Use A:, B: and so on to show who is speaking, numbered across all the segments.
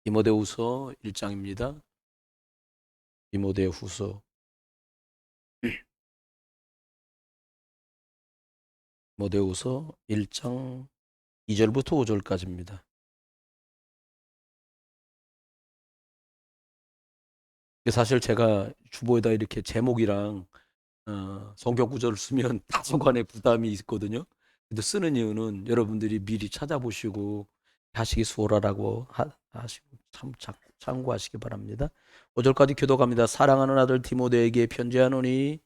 A: 디모데후서 1장입니다. 디모데후서 1장 2절부터 5절까지입니다. 사실 제가 주보에다 이렇게 제목이랑 성경 구절을 쓰면 다소간의 부담이 있거든요. 근데 쓰는 이유는 여러분들이 미리 찾아보시고 하시기 수월하라고 하시고 참고하시기 바랍니다. 5절까지 교독합니다. 사랑하는 아들 디모데에게 편지하노니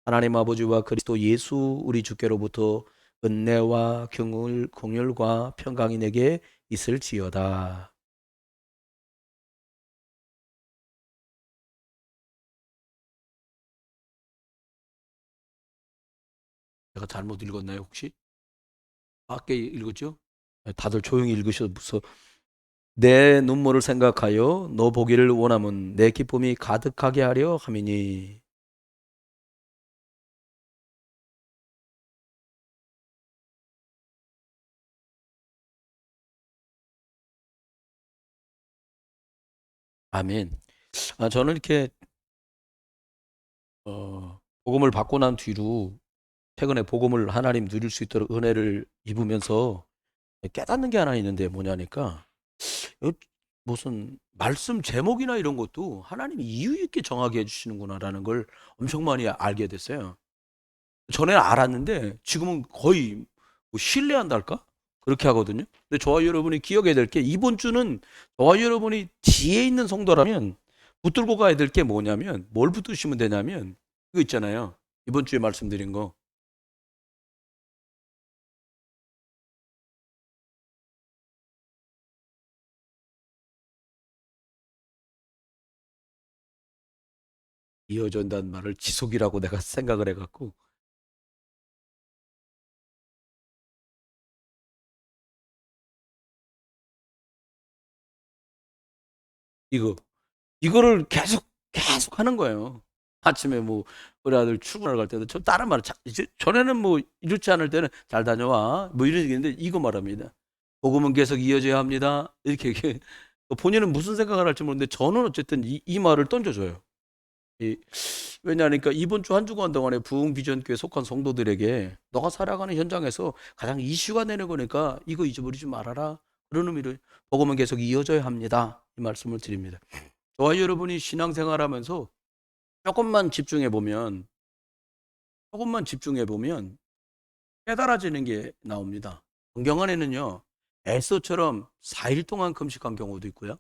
A: 하나님 아버지와 그리스도 예수 우리 주께로부터 은혜와 긍휼과 평강이 내게 있을지어다. 제가 잘못 읽었나요 혹시? 밖에 읽었죠? 다들 조용히 읽으셔서 내 눈물을 생각하여 너 보기를 원하면 내 기쁨이 가득하게 하려 함이니. 아멘. 저는 이렇게 복음을 받고 난 뒤로 최근에 복음을 하나님 누릴 수 있도록 은혜를 입으면서 깨닫는 게 하나 있는데 뭐냐니까 무슨 말씀 제목이나 이런 것도 하나님이 이유 있게 정하게 해주시는구나라는 걸 엄청 많이 알게 됐어요. 전에는 알았는데 지금은 거의 뭐 신뢰한달까? 그렇게 하거든요. 근데 저와 여러분이 기억해야 될 게 이번 주는 저와 여러분이 지혜 있는 성도라면 붙들고 가야 될 게 뭐냐면 뭘 붙드시면 되냐면 이거 있잖아요. 이번 주에 말씀드린 거. 이어져 온다는 말을 지속이라고 내가 생각을 해갖고 이거 이거를 계속 하는 거예요. 아침에 뭐 우리 아들 출근을 갈 때도 저 다른 말을 이제 전에는 뭐 이렇지 않을 때는 잘 다녀와 뭐 이런 얘기인데 이거 말합니다. 복음은 계속 이어져야 합니다. 이렇게 본인은 무슨 생각을 할지 모르는데 저는 어쨌든 이 말을 던져줘요. 이, 왜냐하니까 이번 주 한 주간 동안에 부흥 비전교회 속한 성도들에게 너가 살아가는 현장에서 가장 이슈가 되는 거니까 이거 잊어버리지 말아라. 그런 의미로 복음은 계속 이어져야 합니다. 이 말씀을 드립니다. 저와 여러분이 신앙생활하면서 조금만 집중해 보면 깨달아지는 게 나옵니다. 성경 안에는요, 에스더처럼 4일 동안 금식한 경우도 있고요.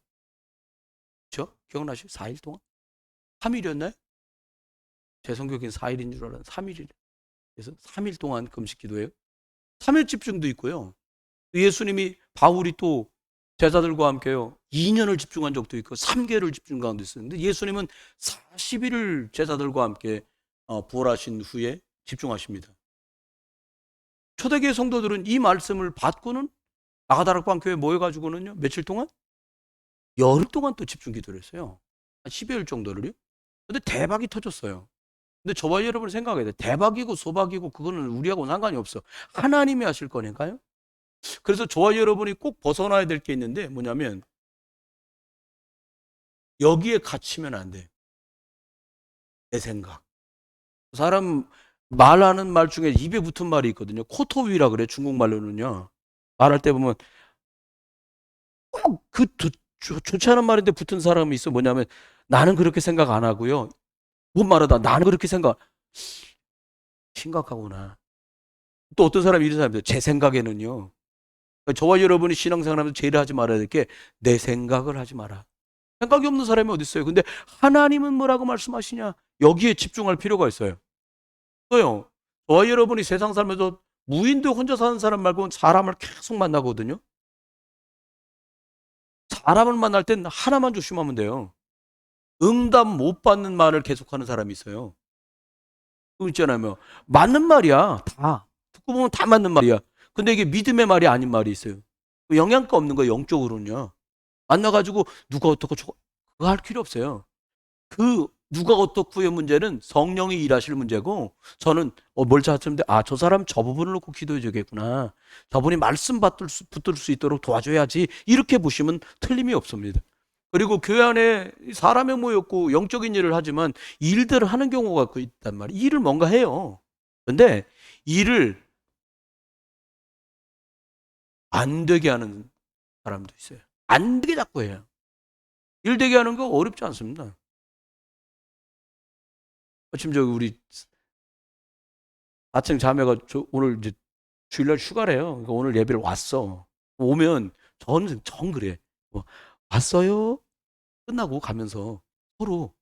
A: 그렇죠? 기억나시죠? 4일 동안? 3일이었나요? 제 성경엔 4일인 줄 알았는데 3일이래. 그래서 3일 동안 금식 기도해요. 3일 집중도 있고요. 예수님이 바울이 또 제자들과 함께요. 2년을 집중한 적도 있고 3개월을 집중한 적도 있었는데 예수님은 40일을 제자들과 함께 부활하신 후에 집중하십니다. 초대교회 성도들은 이 말씀을 받고는 나가다락방 교회 모여가지고는요. 며칠 동안? 열흘 동안 또 집중 기도를 했어요. 한 10여일 정도를요. 근데 대박이 터졌어요. 근데 저와 여러분이 생각해야 돼. 대박이고 소박이고 그거는 우리하고는 상관이 없어. 하나님이 하실 거니까요. 그래서 저와 여러분이 꼭 벗어나야 될 게 있는데 뭐냐면 여기에 갇히면 안 돼. 내 생각. 사람 말하는 말 중에 입에 붙은 말이 있거든요. 코토위라 그래. 중국말로는요. 말할 때 보면 꼭 좋지 않은 말인데 붙은 사람이 있어. 뭐냐면 나는 그렇게 생각 안 하고요. 못 말하다 나는 그렇게 생각. 심각하구나. 또 어떤 사람이 이런 사람들 제 생각에는요. 저와 여러분이 신앙생활하면서 제일 하지 말아야 될 게 내 생각을 하지 마라. 생각이 없는 사람이 어디 있어요? 근데 하나님은 뭐라고 말씀하시냐? 여기에 집중할 필요가 있어요. 또요. 저와 여러분이 세상 살면서 무인도 혼자 사는 사람 말고는 사람을 계속 만나거든요. 사람을 만날 땐 하나만 조심하면 돼요. 응답 못 받는 말을 계속하는 사람이 있어요. 그거 있잖아요. 뭐 맞는 말이야. 다. 듣고 보면 다 맞는 말이야. 근데 이게 믿음의 말이 아닌 말이 있어요. 영양가 없는 거예요. 영적으로는요. 만나가지고 누가 어떻고 저거 그거 할 필요 없어요. 그 누가 어떻고의 문제는 성령이 일하실 문제고 저는 뭘 찾았는데 저 사람 저 부분을 놓고 기도해 주겠구나. 저분이 말씀 붙들 수 있도록 도와줘야지. 이렇게 보시면 틀림이 없습니다. 그리고 교회 안에 사람에 모였고 영적인 일을 하지만 일들을 하는 경우가 있단 말이에요. 일을 뭔가 해요. 근데 일을 안 되게 하는 사람도 있어요. 안 되게 자꾸 해요. 일 되게 하는 거 어렵지 않습니다. 마침 저기 우리 아청 자매가 오늘 이제 주일날 휴가래요. 그러니까 오늘 예배를 왔어. 오면 저는 정 그래. 왔어요? 끝나고 가면서 서로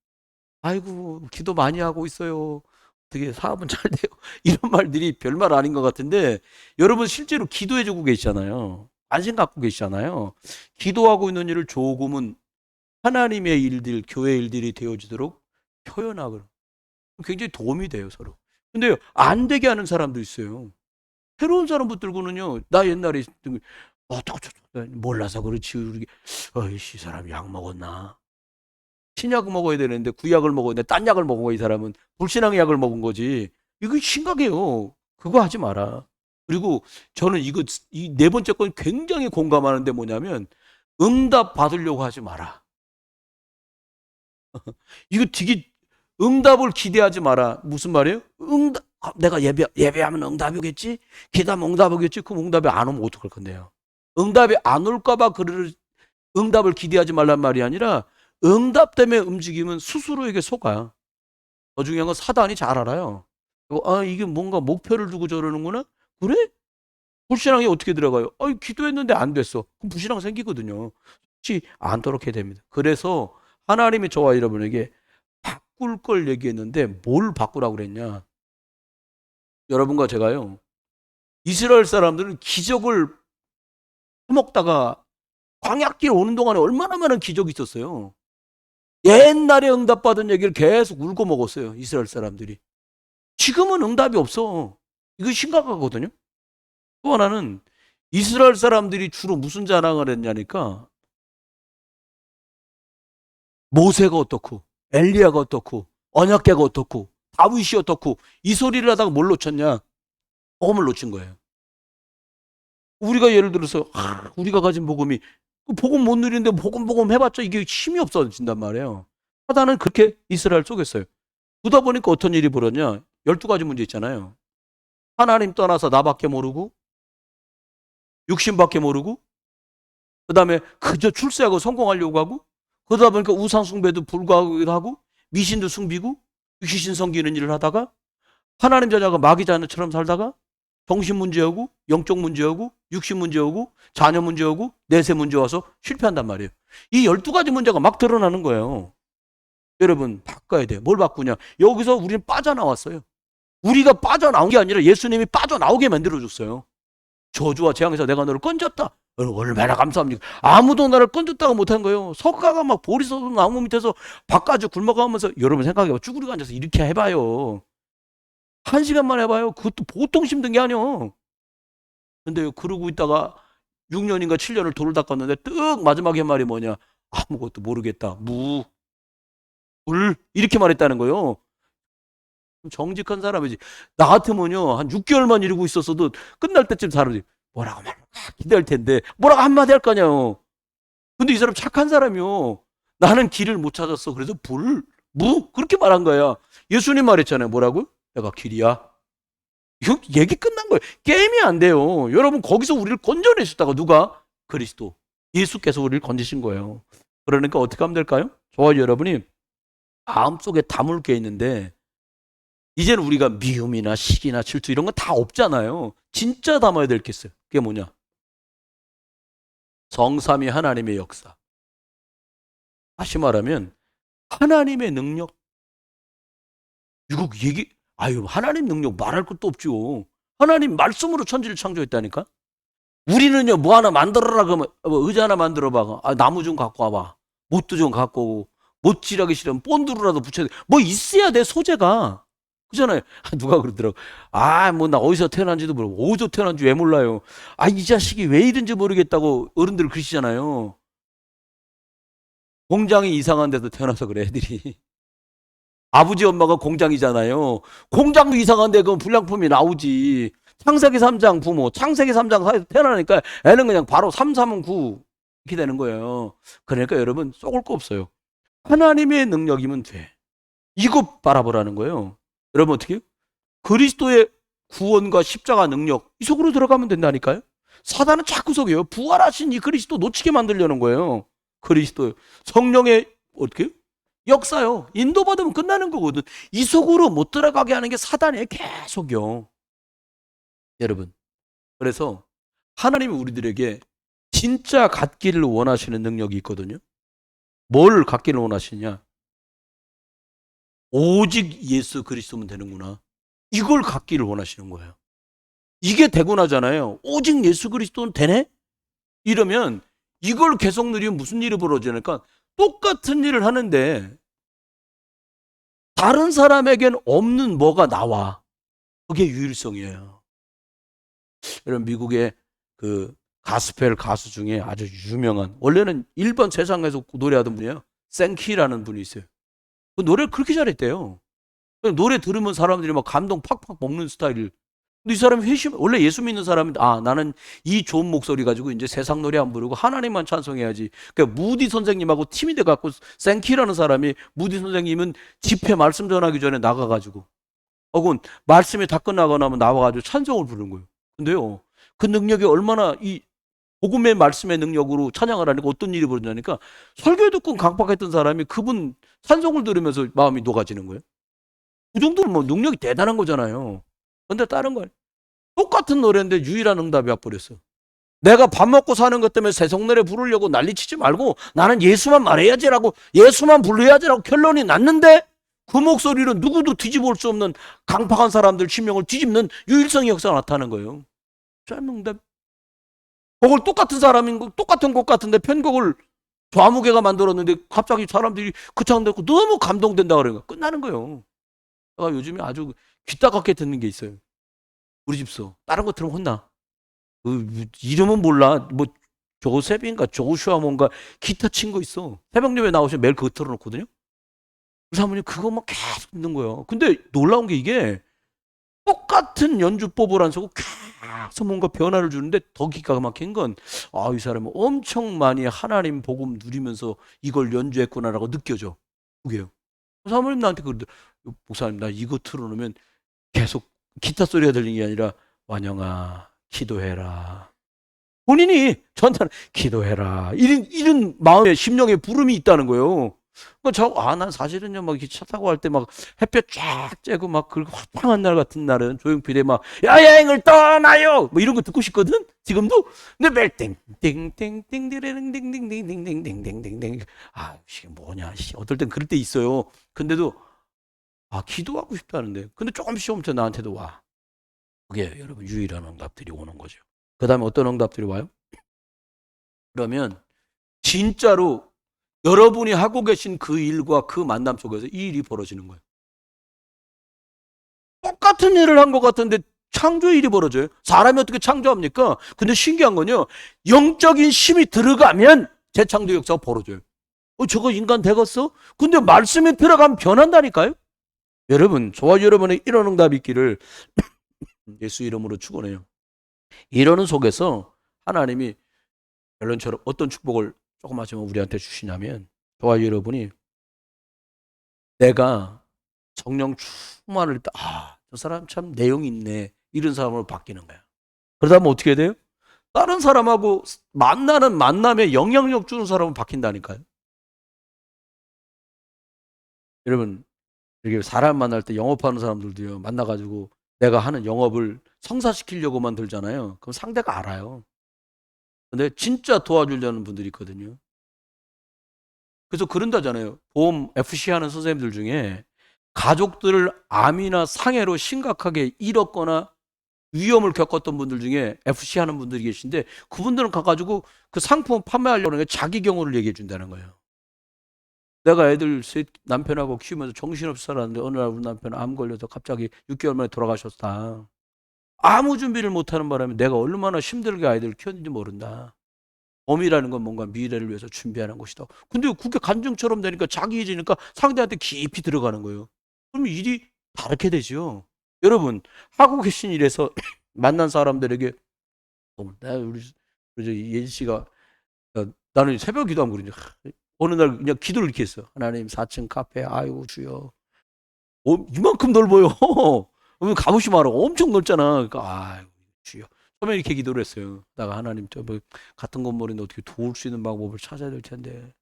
A: 아이고 기도 많이 하고 있어요. 어떻게 사업은 잘 돼요? 이런 말들이 별말 아닌 것 같은데 여러분 실제로 기도해주고 계시잖아요. 관심 갖고 계시잖아요. 기도하고 있는 일을 조금은 하나님의 일들, 교회 일들이 되어지도록 표현하고 굉장히 도움이 돼요 서로. 근데 안 되게 하는 사람도 있어요. 새로운 사람 붙들고는요. 나 옛날에 몰라서 그렇지. 이 사람 약 먹었나? 신약 먹어야 되는데 구약을 먹어야 돼. 딴 약을 먹은 거야 이 사람은. 불신앙의 약을 먹은 거지. 이거 심각해요. 그거 하지 마라. 그리고 저는 이 네 번째 건 굉장히 공감하는데 뭐냐면 응답 받으려고 하지 마라. 이거 되게 응답을 기대하지 마라. 무슨 말이에요? 응답 내가 예배하면 응답이 오겠지? 기도하면 응답이 오겠지? 그럼 응답이 안 오면 어떡할 건데요? 응답이 안 올까 봐 응답을 기대하지 말란 말이 아니라 응답 때문에 움직이면 스스로에게 속아요. 더 중요한 건 사단이 잘 알아요. 이게 뭔가 목표를 두고 저러는구나? 그래? 불신앙이 어떻게 들어가요? 기도했는데 안 됐어. 그럼 불신앙 생기거든요. 혹시 않도록 해야 됩니다. 그래서 하나님이 저와 여러분에게 바꿀 걸 얘기했는데 뭘 바꾸라고 그랬냐? 여러분과 제가요. 이스라엘 사람들은 기적을 해먹다가 광야길 오는 동안에 얼마나 많은 기적이 있었어요. 옛날에 응답받은 얘기를 계속 울고 먹었어요. 이스라엘 사람들이. 지금은 응답이 없어. 이거 심각하거든요. 또 하나는 이스라엘 사람들이 주로 무슨 자랑을 했냐니까 모세가 어떻고 엘리야가 어떻고 언약궤가 어떻고 다윗이 어떻고 이 소리를 하다가 뭘 놓쳤냐? 복음을 놓친 거예요. 우리가 예를 들어서 우리가 가진 복음이 복음 못 누리는데 복음 해봤자 이게 힘이 없어진단 말이에요. 사단은 그렇게 이스라엘 속였어요. 그러다 보니까 어떤 일이 벌어졌냐? 12가지 문제 있잖아요. 하나님 떠나서 나밖에 모르고 육신밖에 모르고 그 다음에 그저 출세하고 성공하려고 하고 그러다 보니까 우상 숭배도 불구하기도 하고 미신도 숭비고 귀신 섬기는 일을 하다가 하나님 자녀가 마귀 자녀처럼 살다가 정신 문제하고 영적 문제하고 육신 문제하고 자녀 문제하고 내세 문제 와서 실패한단 말이에요. 이 12가지 문제가 막 드러나는 거예요. 여러분 바꿔야 돼요. 뭘 바꾸냐? 여기서 우리는 빠져나왔어요. 우리가 빠져나온 게 아니라 예수님이 빠져나오게 만들어줬어요. 저주와 재앙에서 내가 너를 건졌다. 얼마나 감사합니까? 아무도 나를 건졌다고 못한 거예요. 석가가 막 보리서도 나무 밑에서 밥가지고 굶어가면서 여러분 생각해봐. 쭈그리고 앉아서 이렇게 해봐요. 1시간만 해봐요. 그것도 보통 힘든 게 아니에요. 근데 그러고 있다가 6년인가 7년을 돌을 닦았는데 뜩 마지막에 말이 뭐냐? 아무것도 모르겠다. 이렇게 말했다는 거예요. 정직한 사람이지. 나 같으면요 한 6개월만 이러고 있었어도 끝날 때쯤 사람들이 뭐라고 말할까 기대할 텐데 뭐라고 한마디 할 거냐요. 근데 이 사람 착한 사람이요. 나는 길을 못 찾았어. 그래서 그렇게 말한 거야. 예수님 말했잖아요. 뭐라고? 내가 길이야. 이거 얘기 끝난 거예요. 게임이 안 돼요. 여러분 거기서 우리를 건져내셨다가 누가? 그리스도. 예수께서 우리를 건지신 거예요. 그러니까 어떻게 하면 될까요? 저와 여러분이 마음속에 담을 게 있는데 이제는 우리가 미움이나 시기나 질투 이런 건 다 없잖아요. 진짜 담아야 될 게 있어요. 그게 뭐냐? 성삼위 하나님의 역사. 다시 말하면 하나님의 능력. 이거 하나님 능력 말할 것도 없죠. 하나님 말씀으로 천지를 창조했다니까. 우리는요 뭐 하나 만들어라 그러면 의자 하나 만들어봐. 나무 좀 갖고 와봐. 못도 좀 갖고 오고 못질하기 싫으면 본드로라도 붙여야 돼. 뭐 있어야 돼 소재가. 그잖아요. 누가 그러더라고. 뭐 나 어디서 태어난지도 모르고 어디서 태어난지 왜 몰라요. 이 자식이 왜 이런지 모르겠다고 어른들 그러시잖아요. 공장이 이상한 데서 태어나서 그래 애들이. 아버지 엄마가 공장이잖아요. 공장도 이상한데 그건 불량품이 나오지. 창세기 3장 부모, 창세기 3장 태어나니까 애는 그냥 바로 3, 3은 9. 이렇게 되는 거예요. 그러니까 여러분 쏘을 거 없어요. 하나님의 능력이면 돼. 이거 바라보라는 거예요. 여러분 어떻게 해요? 그리스도의 구원과 십자가 능력 이 속으로 들어가면 된다니까요. 사단은 자꾸 속여요. 부활하신 이 그리스도 놓치게 만들려는 거예요. 그리스도 성령의 어떻게 해요? 역사요. 인도받으면 끝나는 거거든. 이 속으로 못 들어가게 하는 게 사단의 계속요. 여러분 그래서 하나님이 우리들에게 진짜 갖기를 원하시는 능력이 있거든요. 뭘 갖기를 원하시냐? 오직 예수 그리스도면 되는구나. 이걸 갖기를 원하시는 거예요. 이게 되고 나잖아요. 오직 예수 그리스도는 되네? 이러면 이걸 계속 누리면 무슨 일이 벌어지니까 똑같은 일을 하는데 다른 사람에겐 없는 뭐가 나와. 그게 유일성이에요. 여러분 미국의 그 가스펠 가수 중에 아주 유명한 원래는 일본 세상에서 노래하던 분이에요. 생키라는 분이 있어요. 그 노래를 그렇게 잘했대요. 노래 들으면 사람들이 막 감동 팍팍 먹는 스타일. 근데 이 사람이 원래 예수 믿는 사람은 나는 이 좋은 목소리 가지고 이제 세상 노래 안 부르고 하나님만 찬송해야지. 그러니까 무디 선생님하고 팀이 돼 갖고 생키라는 사람이 무디 선생님은 집회 말씀 전하기 전에 나가 가지고 혹은 말씀이 다 끝나고 나면 나와 가지고 찬송을 부르는 거예요. 근데요. 그 능력이 얼마나 이 복음의 말씀의 능력으로 찬양을 하니까 어떤 일이 벌어지냐니까 설교 듣고 강박했던 사람이 그분 찬송을 들으면서 마음이 녹아지는 거예요. 그 정도면 뭐 능력이 대단한 거잖아요. 근데 다른 거 똑같은 노래인데 유일한 응답이 와버렸어. 내가 밥 먹고 사는 것 때문에 세속 노래 부르려고 난리치지 말고 나는 예수만 말해야지라고 예수만 불러야지라고 결론이 났는데 그 목소리로 누구도 뒤집을 수 없는 강팍한 사람들 심령을 뒤집는 유일성의 역사가 나타나는 거예요. 짧은 응답. 그걸 똑같은 사람인 거 똑같은 곡 같은데 편곡을 좌무개가 만들었는데 갑자기 사람들이 그 창 듣고 너무 감동된다 그래요. 끝나는 거예요. 제가 요즘에 아주 귀따갑게 듣는 게 있어요. 우리 집서 다른 거 들으면 혼나. 이름은 몰라. 뭐 조셉인가 조슈아 뭔가 기타 친 거 있어. 새벽 예배 나오시면 매일 그거 틀어놓거든요. 그 사모님 그거만 계속 듣는 거예요. 근데 놀라운 게 이게 똑같은 연주법을 안 쓰고 계속 뭔가 변화를 주는데 더 기가 막힌 건 이 사람은 엄청 많이 하나님 복음 누리면서 이걸 연주했구나라고 느껴져. 그게요. 사모님 나한테 그러더라고요. 목사님 나 이거 틀어놓으면 계속 기타 소리가 들리는 게 아니라 완영아 기도해라. 본인이 저한테는 기도해라. 이런 마음의 심령의 부름이 있다는 거예요. 난 사실은요, 막 차 타고 갈 때 막 햇볕 쫙 쬐고 막 그 화창한 날 같은 날은 조용필에 막 여행을 떠나요! 뭐 이런 거 듣고 싶거든? 지금도? 근데 매일 땡땡땡땡땡땡땡땡땡땡땡땡땡땡땡 이게 뭐냐, 어떨 땐 그럴 때 있어요. 근데도 기도하고 싶다는데. 근데 조금씩 오면 나한테도 와. 그게 여러분 유일한 응답들이 오는 거죠. 그 다음에 어떤 응답들이 와요? 그러면 진짜로 여러분이 하고 계신 그 일과 그 만남 속에서 이 일이 벌어지는 거예요. 똑같은 일을 한 것 같은데 창조의 일이 벌어져요. 사람이 어떻게 창조합니까? 근데 신기한 건요. 영적인 힘이 들어가면 재창조 역사가 벌어져요. 저거 인간 되겠어? 근데 말씀이 들어가면 변한다니까요. 여러분, 저와 여러분의 이런 응답이 있기를 예수 이름으로 축원해요. 이러는 속에서 하나님이 결론처럼 어떤 축복을 조금 하시면 우리한테 주시냐면 저와 여러분이 내가 성령 충만을 저 사람 참 내용이 있네 이런 사람으로 바뀌는 거야. 그러다 보면 어떻게 돼요? 다른 사람하고 만나는 만남에 영향력 주는 사람은 바뀐다니까요. 여러분 이렇게 사람 만날 때 영업하는 사람들도요 만나가지고 내가 하는 영업을 성사시키려고만 들잖아요. 그럼 상대가 알아요. 근데 진짜 도와주려는 분들이 있거든요. 그래서 그런다잖아요. 보험 FC 하는 선생님들 중에 가족들을 암이나 상해로 심각하게 잃었거나 위험을 겪었던 분들 중에 FC 하는 분들이 계신데 그분들은 가가지고 그 상품 판매하려는 게 자기 경우를 얘기해 준다는 거예요. 내가 애들 셋 남편하고 키우면서 정신없이 살았는데 어느 날 우리 남편 암 걸려서 갑자기 6개월 만에 돌아가셨다. 아무 준비를 못하는 바람에 내가 얼마나 힘들게 아이들을 키웠는지 모른다. 범이라는 건 뭔가 미래를 위해서 준비하는 것이다. 근데 그게 간증처럼 되니까 자기 일이니까 상대한테 깊이 들어가는 거예요. 그럼 일이 다르게 되죠. 여러분 하고 계신 일에서 만난 사람들에게 우리 예지 씨가 나는 새벽 기도하면 그러냐. 어느 날 그냥 기도를 이렇게 했어. 하나님 4층 카페, 아이고 주여. 이만큼 넓어요. 가보시 마라. 엄청 넓잖아. 그러니까 아이고 주여. 처음에 이렇게 기도를 했어요. 나가 하나님 뭐 같은 건물인데 어떻게 도울 수 있는 방법을 찾아야 될 텐데.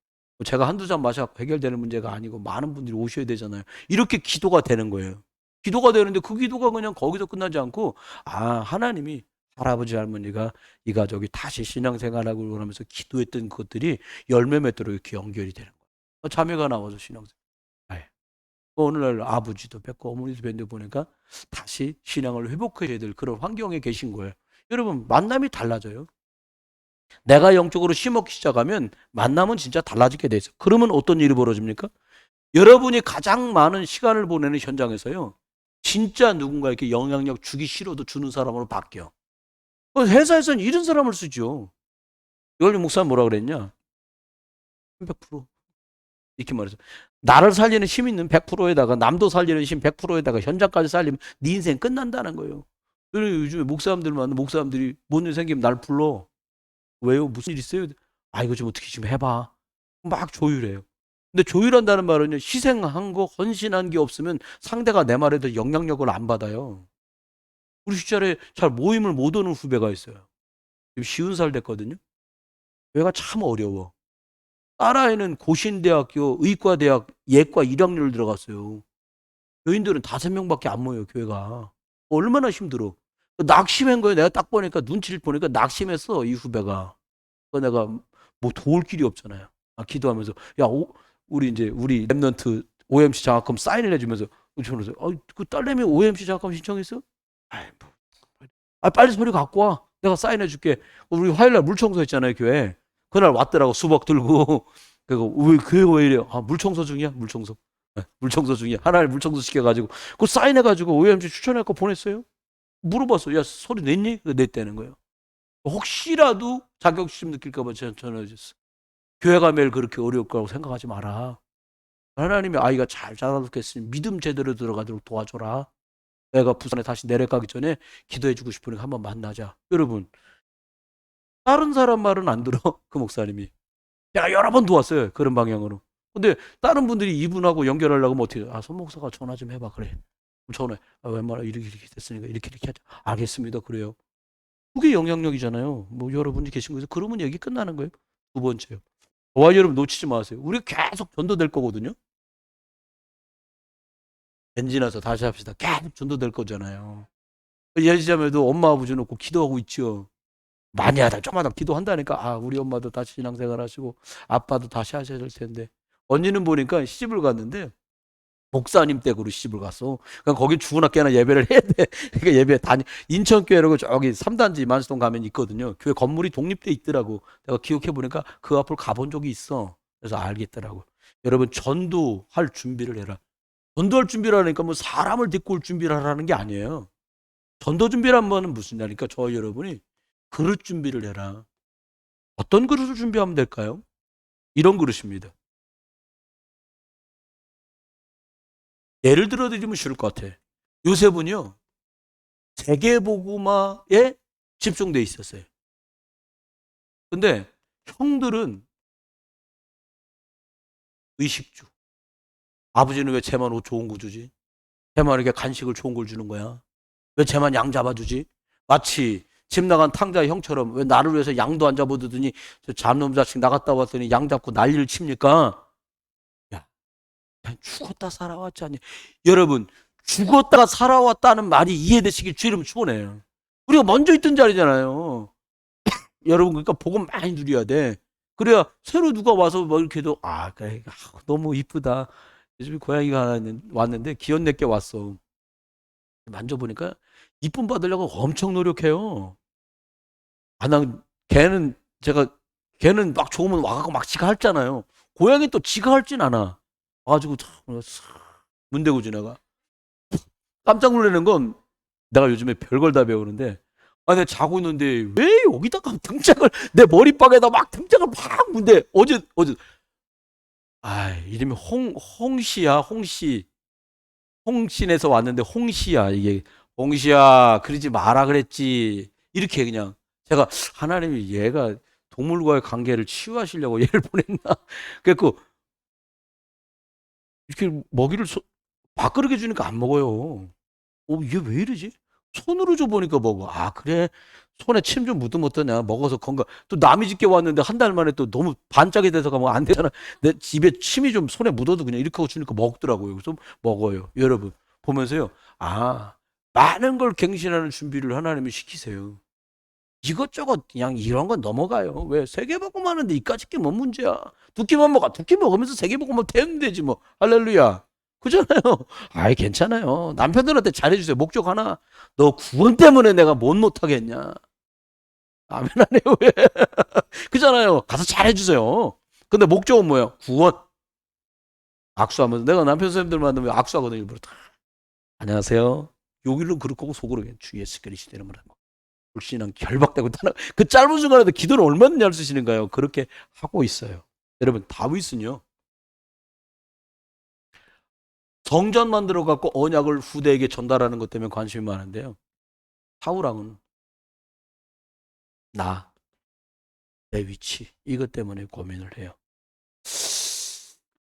A: 제가 한두 잔 마셔 해결되는 문제가 아니고 많은 분들이 오셔야 되잖아요. 이렇게 기도가 되는 거예요. 기도가 되는데 그 기도가 그냥 거기서 끝나지 않고 하나님이 할아버지 할머니가 이 가족이 다시 신앙생활하고 그러면서 기도했던 것들이 열매 맺도록 이렇게 연결이 되는 거예요. 자매가 나와서 신앙생활. 어느 날 아버지도 뵙고 어머니도 뵙는데 보니까 다시 신앙을 회복해야 될 그런 환경에 계신 거예요. 여러분 만남이 달라져요. 내가 영적으로 심었기 시작하면 만남은 진짜 달라지게 돼 있어요. 그러면 어떤 일이 벌어집니까? 여러분이 가장 많은 시간을 보내는 현장에서요. 진짜 누군가에게 영향력 주기 싫어도 주는 사람으로 바뀌어. 회사에서는 이런 사람을 쓰죠. 이걸 목사님 뭐라 그랬냐? 100% 이렇게 말해서 나를 살리는 힘 있는 100%에다가 남도 살리는 힘 100%에다가 현장까지 살리면 네 인생 끝난다는 거예요. 그래서 요즘에 목사님들 만나 목사님들이 뭔 일 생기면 날 불러. 왜요? 무슨 일 있어요? 이거 좀 어떻게 좀 해봐. 막 조율해요. 근데 조율한다는 말은 희생한 거, 헌신한 게 없으면 상대가 내 말에도 영향력을 안 받아요. 우리 시절에 잘 모임을 못 오는 후배가 있어요. 지금 50살 됐거든요. 얘가 참 어려워. 딸아이는 고신대학교 의과대학 예과 1학년을 들어갔어요. 교인들은 5명밖에 안 모여요, 교회가. 얼마나 힘들어. 낙심한 거예요. 내가 딱 보니까 눈치를 보니까 낙심했어, 이 후배가. 내가 뭐 도울 길이 없잖아요. 기도하면서 우리 이제 우리 랩넌트 OMC 장학금 사인을 해주면서 저는 그 딸내미 OMC 장학금 신청했어? 빨리 소리 갖고 와. 내가 사인해줄게. 우리 화요일날 물청소 했잖아요, 교회. 그날 왔더라고, 수박 들고. 그리고 왜 교회 왜 이래? 물청소 중이야, 물청소. 물청소 중이야. 하나를 물청소 시켜가지고 그 사인해가지고 OMC 추천해갖고 보냈어요. 물어봤어. 야 소리 냈니? 냈다는 거예요. 혹시라도 자격지심 느낄까봐 전화해줬어. 교회가 매일 그렇게 어려울 거라고 생각하지 마라. 하나님이 아이가 잘 자라도록 믿음 제대로 들어가도록 도와줘라. 내가 부산에 다시 내려가기 전에 기도해주고 싶으니까 한번 만나자. 여러분 다른 사람 말은 안 들어. 그 목사님이. 제가 여러 번 도왔어요. 그런 방향으로. 근데 다른 분들이 이분하고 연결하려고 하면 어떻게 손 목사가 전화 좀 해봐. 그래. 전화해. 웬만하면 이렇게 됐으니까 이렇게 하자. 알겠습니다. 그래요. 그게 영향력이잖아요. 뭐 여러분이 계신 곳에서 그러면 얘기 끝나는 거예요. 두 번째요. 와 여러분 놓치지 마세요. 우리 계속 전도될 거거든요. 엔진나서 다시 합시다. 계속 전도될 거잖아요. 예지자매도 엄마 아버지 놓고 기도하고 있죠. 많이 하다 조금만 더 기도한다니까 우리 엄마도 다시 신앙생활 하시고 아빠도 다시 하셔야 될 텐데 언니는 보니까 시집을 갔는데 목사님 댁으로 시집을 갔어. 그러니까 거기 죽으나 깨나 예배를 해야 돼. 그러니까 예배 인천교회라고 저기 3단지 만수동 가면 있거든요. 교회 건물이 독립돼 있더라고. 내가 기억해 보니까 그 앞을 가본 적이 있어. 그래서 알겠더라고. 여러분 전도할 준비를 해라. 전도할 준비를 하니까 뭐 사람을 데리고 올 준비를 하라는 게 아니에요. 전도 준비란 말은 무슨 말입니까? 저 여러분이 그릇 준비를 해라. 어떤 그릇을 준비하면 될까요? 이런 그릇입니다. 예를 들어 드리면 쉬울 것 같아. 요셉은요. 세계복음화에 집중돼 있었어요. 근데 형들은 의식주. 아버지는 왜 쟤만 옷 좋은 거 주지? 쟤만에게 간식을 좋은 걸 주는 거야? 왜 쟤만 양 잡아주지? 마치 집 나간 탕자 형처럼 왜 나를 위해서 양도 안 잡아두더니 저 잡놈 자식 나갔다 왔더니 양 잡고 난리를 칩니까? 야, 그냥 죽었다 살아왔지 않니? 여러분 죽었다가 살아왔다는 말이 이해되시길 주 이름 축원해요. 우리가 먼저 있던 자리잖아요. 여러분 그러니까 복음 많이 누려야 돼. 그래야 새로 누가 와서 뭐 이렇게 해도 그래 너무 이쁘다. 요즘 고양이가 하나 왔는데 귀여운 내게 왔어. 만져보니까 이쁨 받으려고 엄청 노력해요. 난 걔는 걔는 막 좋으면 와갖고 막 지가 할잖아요. 고양이 또 지가 할진 않아. 와가지고 문 대고 지나가. 깜짝 놀라는 건 내가 요즘에 별걸 다 배우는데 내가 자고 있는데 왜 여기다가 등짝을 내 머리빵에다 막 등짝을 막 문대. 어제 이름이 홍시야. 홍신에서 왔는데 홍시야. 이게 홍시야 그러지 마라 그랬지. 이렇게 그냥 제가 하나님이 얘가 동물과의 관계를 치유하시려고 얘를 보냈나? 그래갖고 이렇게 먹이를 밥그릇에 주니까 안 먹어요. 얘 왜 이러지? 손으로 줘보니까 먹어. 아, 그래. 손에 침 좀 묻으면 어떠냐. 먹어서 건강. 또 남이 집게 왔는데 한 달 만에 또 너무 반짝이 돼서 가면 안 되잖아. 내 집에 침이 좀 손에 묻어도 그냥 이렇게 하고 주니까 먹더라고요. 그래서 먹어요. 여러분, 보면서요. 아, 많은 걸 갱신하는 준비를 하나님이 시키세요. 이것저것 그냥 이런 건 넘어가요. 왜? 세계복음 하는데 이까짓 게 뭔 문제야. 두 끼만 먹어. 두 끼 먹으면서 세계복음을 태우면 되지 뭐. 할렐루야. 그잖아요. 아이, 괜찮아요. 남편들한테 잘해주세요. 목적 하나. 너 구원 때문에 내가 못하겠냐. 아멘 안 해요. 왜? 그잖아요. 가서 잘해주세요. 근데 목적은 뭐예요? 구원. 악수하면서. 내가 남편 선생님들 만나면 악수하거든요. 일부러. 안녕하세요. 여기로 그렇고 속으로 주 예수 그리스도 이름으로 불신앙 결박되고 그 짧은 순간에도 기도를 얼마나 잘 쓰시는가요? 그렇게 하고 있어요. 여러분, 다윗은요. 성전 만들어 갖고 언약을 후대에게 전달하는 것 때문에 관심이 많은데요. 사울왕은 내 위치 이것 때문에 고민을 해요.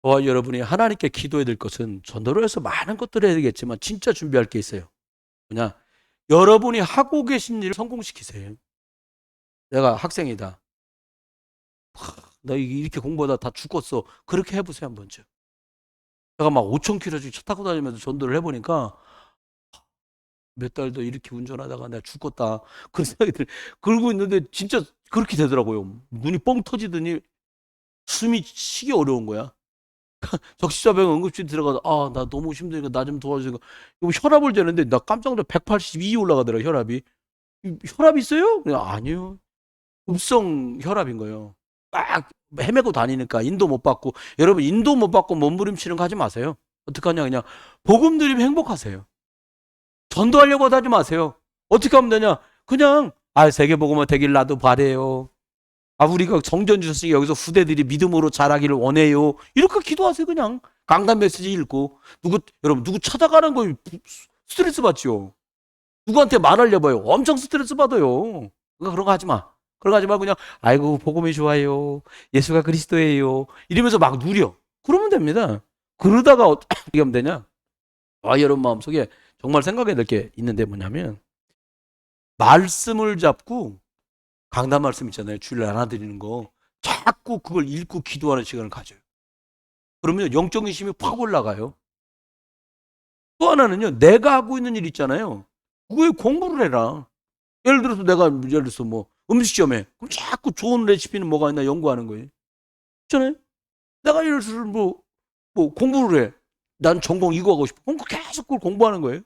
A: 저와 여러분이 하나님께 기도해야 될 것은 전도를 해서 많은 것들을 해야 되겠지만 진짜 준비할 게 있어요. 뭐냐? 여러분이 하고 계신 일을 성공시키세요. 내가 학생이다. 나 이렇게 공부하다 다 죽었어. 그렇게 해보세요, 한 번쯤. 제가 막 5,000km씩 차 타고 다니면서 전도를 해보니까 몇 달 더 이렇게 운전하다가 내가 죽겠다. 그런 생각이 들. 그러고 있는데 진짜 그렇게 되더라고요. 눈이 뻥 터지더니 숨이 쉬기 어려운 거야. 적시자병 응급실 들어가서 나 너무 힘드니까 나 좀 도와주세요. 혈압을 재는데 나 깜짝 놀라 182 올라가더라고요, 혈압이. 혈압 있어요? 아니요. 급성 혈압인 거예요. 막 헤매고 다니니까 인도 못 받고. 여러분, 인도 못 받고 몸부림치는 거 하지 마세요. 어떡하냐, 그냥 복음 드리면 행복하세요. 전도하려고 하지 마세요. 어떻게 하면 되냐? 그냥 세계복음화 되길 나도 바래요. 우리가 정전 주셨으니 여기서 후대들이 믿음으로 자라기를 원해요. 이렇게 기도하세요. 그냥 강단 메시지 읽고 여러분 누구 찾아가는 거 스트레스 받죠. 누구한테 말하려봐요. 엄청 스트레스 받아요. 그런 거 하지 마. 그런 거 하지 말고 그냥 아이고 복음이 좋아요. 예수가 그리스도예요. 이러면서 막 누려. 그러면 됩니다. 그러다가 어떻게 하면 되냐? 여러분 마음속에 정말 생각해야 될 게 있는데 뭐냐면 말씀을 잡고 강단 말씀 있잖아요. 주일 나눠드리는 거. 자꾸 그걸 읽고 기도하는 시간을 가져요. 그러면 영적인 힘이 확 올라가요. 또 하나는요. 내가 하고 있는 일 있잖아요. 그거에 공부를 해라. 예를 들어서 뭐 음식점에 그럼 자꾸 좋은 레시피는 뭐가 있나 연구하는 거예요. 있잖아요. 내가 예를 들어서 뭐 공부를 해. 난 전공 이거 하고 싶어. 그럼 계속 그걸 공부하는 거예요.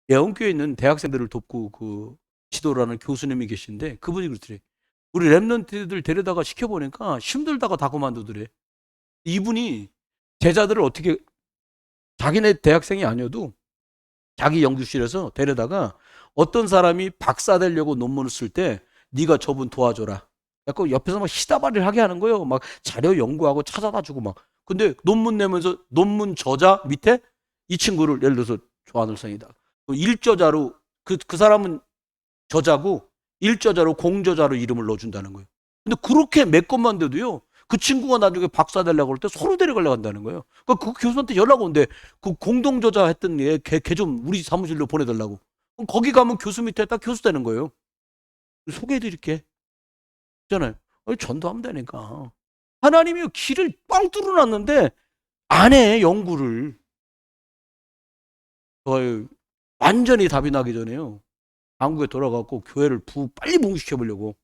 A: 예원교회에 있는 대학생들을 돕고 지도를 하는 교수님이 계신데 그분이 그러더래. 우리 랩런트들 데려다가 시켜보니까 힘들다가 다 그만두더래. 이분이 제자들을 어떻게 자기네 대학생이 아니어도 자기 연구실에서 데려다가 어떤 사람이 박사 되려고 논문을 쓸 때 네가 저분 도와줘라. 약간 옆에서 막 시다발을 하게 하는 거예요. 막 자료 연구하고 찾아다 주고 막. 근데 논문 내면서 논문 저자 밑에 이 친구를 예를 들어서 조한울성이다. 일저자로 그 사람은 저자고 일저자로 공저자로 이름을 넣어준다는 거예요. 근데 그렇게 몇 건만 돼도요. 그 친구가 나중에 박사 되려고 할 때 서로 데려가려고 한다는 거예요. 그러니까 그 교수한테 연락 온대. 그 공동저자 했던 걔 좀 우리 사무실로 보내달라고. 그럼 거기 가면 교수 밑에 딱 교수 되는 거예요. 소개해드릴게. 있잖아요. 전도하면 되니까. 하나님이 길을 뻥 뚫어놨는데 안 해, 연구를. 완전히 답이 나기 전에요. 한국에 돌아가고 교회를 빨리 봉시켜보려고.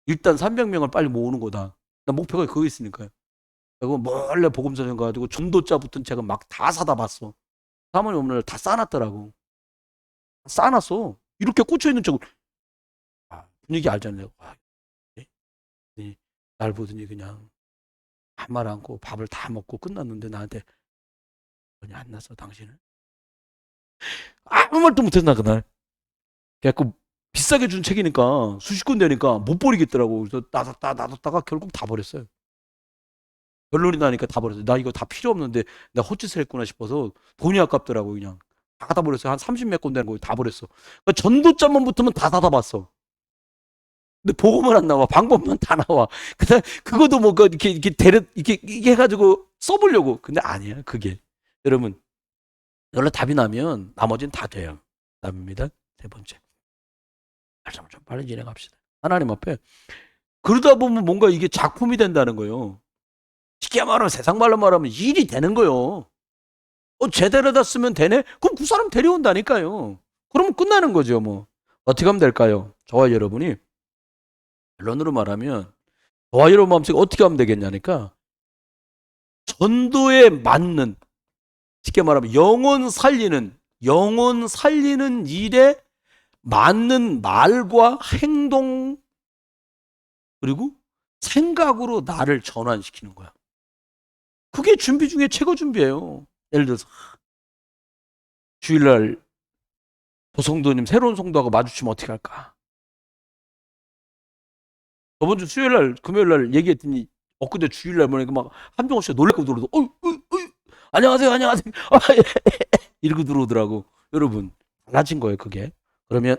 A: 일단 300명을 빨리 모으는 거다. 나 목표가 그거 있으니까요. 그리고 몰래 복음서점 가가지고 전도자 붙은 책은 막 다 사다 봤어. 사모님 없는 날 다 싸놨더라고. 싸놨어. 이렇게 꽂혀있는 책을. 분위기 알잖아요. 날 보더니 그냥 한 말 않고 밥을 다 먹고 끝났는데 나한테 전혀 안 났어 당신은? 아무 말도 못했나 그날. 그래갖고 비싸게 준 책이니까 수십 권 되니까 못 버리겠더라고. 그래서 놔뒀다가 결국 다 버렸어요. 결론이 나니까 다 버렸어요. 나 이거 다 필요 없는데 내가 헛짓을 했구나 싶어서 돈이 아깝더라고. 그냥 다 갖다 버렸어요. 한 30몇 권 되는 거 다 버렸어. 그러니까 전도자만 붙으면 다 닫아봤어. 근데 복음은 안 나와. 방법만 다 나와. 그다음 그것도 뭐 이렇게 해가지고 써보려고. 근데 아니야 그게. 여러분 원래 답이 나면 나머지는 다 돼요. 답입니다. 세 번째. 말씀 좀 빨리 진행합시다. 하나님 앞에 그러다 보면 뭔가 이게 작품이 된다는 거예요. 쉽게 말하면 세상 말로 말하면 일이 되는 거예요. 제대로 다 쓰면 되네? 그럼 그 사람 데려온다니까요. 그러면 끝나는 거죠 뭐. 어떻게 하면 될까요? 저와 여러분이 결론으로 말하면 저와 여러분 마음속에 어떻게 하면 되겠냐니까 전도에 맞는 쉽게 말하면 영혼 살리는 일에 맞는 말과 행동 그리고 생각으로 나를 전환시키는 거야. 그게 준비 중에 최고 준비예요. 예를 들어서 주일날 도성도님 새로운 성도하고 마주치면 어떻게 할까? 저번 주 수요일날 금요일날 얘기했더니 엊그제 주일날 보니까 막 한병호 씨가 놀래고 들어오더라고. 안녕하세요 안녕하세요 이러고 들어오더라고. 여러분 달라진 거예요 그게. 그러면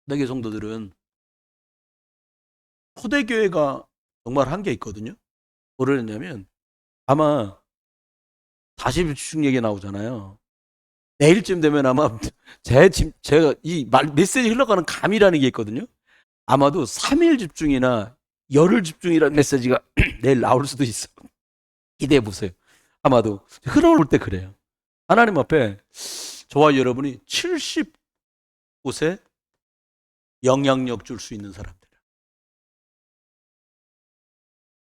A: 초대교회 성도들은 초대교회가 정말 한 게 있거든요. 뭐를 했냐면 아마 40중 얘기 나오잖아요. 내일쯤 되면 아마 제가 이 메시지 흘러가는 감이라는 게 있거든요. 아마도 3일 집중이나 열흘 집중이라는 메시지가 내일 나올 수도 있어. 기대해 보세요. 아마도 흘러올 때 그래요. 하나님 앞에 저와 여러분이 70곳에 영향력 줄 수 있는 사람들.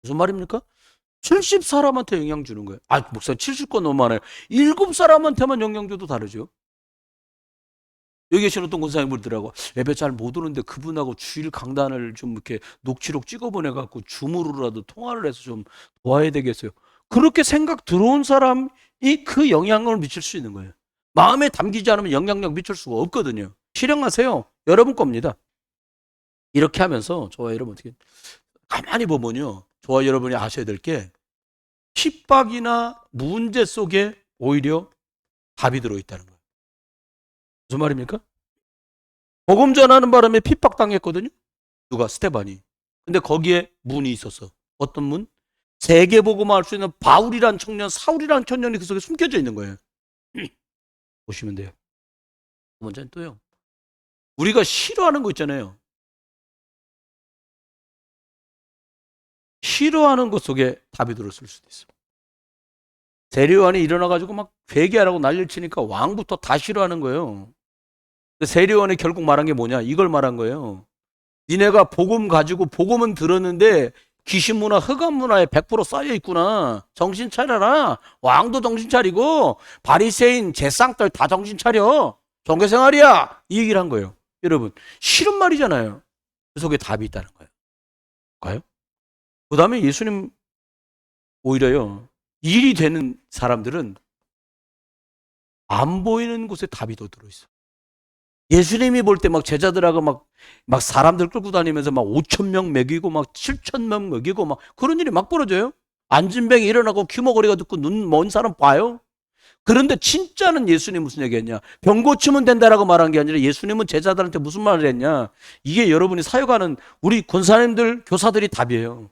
A: 무슨 말입니까? 70사람한테 영향 주는 거예요. 목사님 70건 너무 많아요. 7사람한테만 영향 줘도 다르죠. 여기 계신 어떤 권사님 분들하고 예배 잘 못 오는데 그분하고 주일 강단을 좀 이렇게 녹취록 찍어보내갖고 줌으로라도 통화를 해서 좀 도와야 되겠어요. 그렇게 생각 들어온 사람이 그 영향을 미칠 수 있는 거예요. 마음에 담기지 않으면 영향력 미칠 수가 없거든요. 실행하세요. 여러분 겁니다. 이렇게 하면서 저와 여러분 어떻게 가만히 보면요. 저와 여러분이 아셔야 될 게 핍박이나 문제 속에 오히려 답이 들어있다는 거예요. 무슨 말입니까? 복음 전하는 바람에 핍박당했거든요. 누가? 스테반이. 근데 거기에 문이 있었어. 어떤 문? 세계 복음을 할 수 있는 바울이란 청년, 사울이란 청년이 그 속에 숨겨져 있는 거예요. 보시면 돼요. 두 번째는 또요. 우리가 싫어하는 거 있잖아요. 싫어하는 것 속에 답이 들었을 수도 있어. 세리요한이 일어나가지고 막 회개하라고 난리를 치니까 왕부터 다 싫어하는 거예요. 세리요한이 결국 말한 게 뭐냐? 이걸 말한 거예요. 니네가 복음 가지고 복음은 들었는데 귀신문화, 흑암문화에 100% 쌓여 있구나. 정신 차려라. 왕도 정신 차리고 바리새인, 제쌍들 다 정신 차려. 종교생활이야. 이 얘기를 한 거예요. 여러분 싫은 말이잖아요. 그 속에 답이 있다는 거예요. 볼까요? 그 다음에 예수님 오히려요. 일이 되는 사람들은 안 보이는 곳에 답이 더 들어있어. 예수님이 볼 때 막 제자들하고 막 사람들 끌고 다니면서 막 5,000명 먹이고 막 7,000명 먹이고 막 그런 일이 막 벌어져요. 안진뱅이 일어나고 귀머거리가 듣고 눈 먼 사람 봐요. 그런데 진짜는 예수님 무슨 얘기했냐? 병 고치면 된다라고 말한 게 아니라 예수님은 제자들한테 무슨 말을 했냐? 이게 여러분이 사역하는 우리 권사님들, 교사들이 답이에요.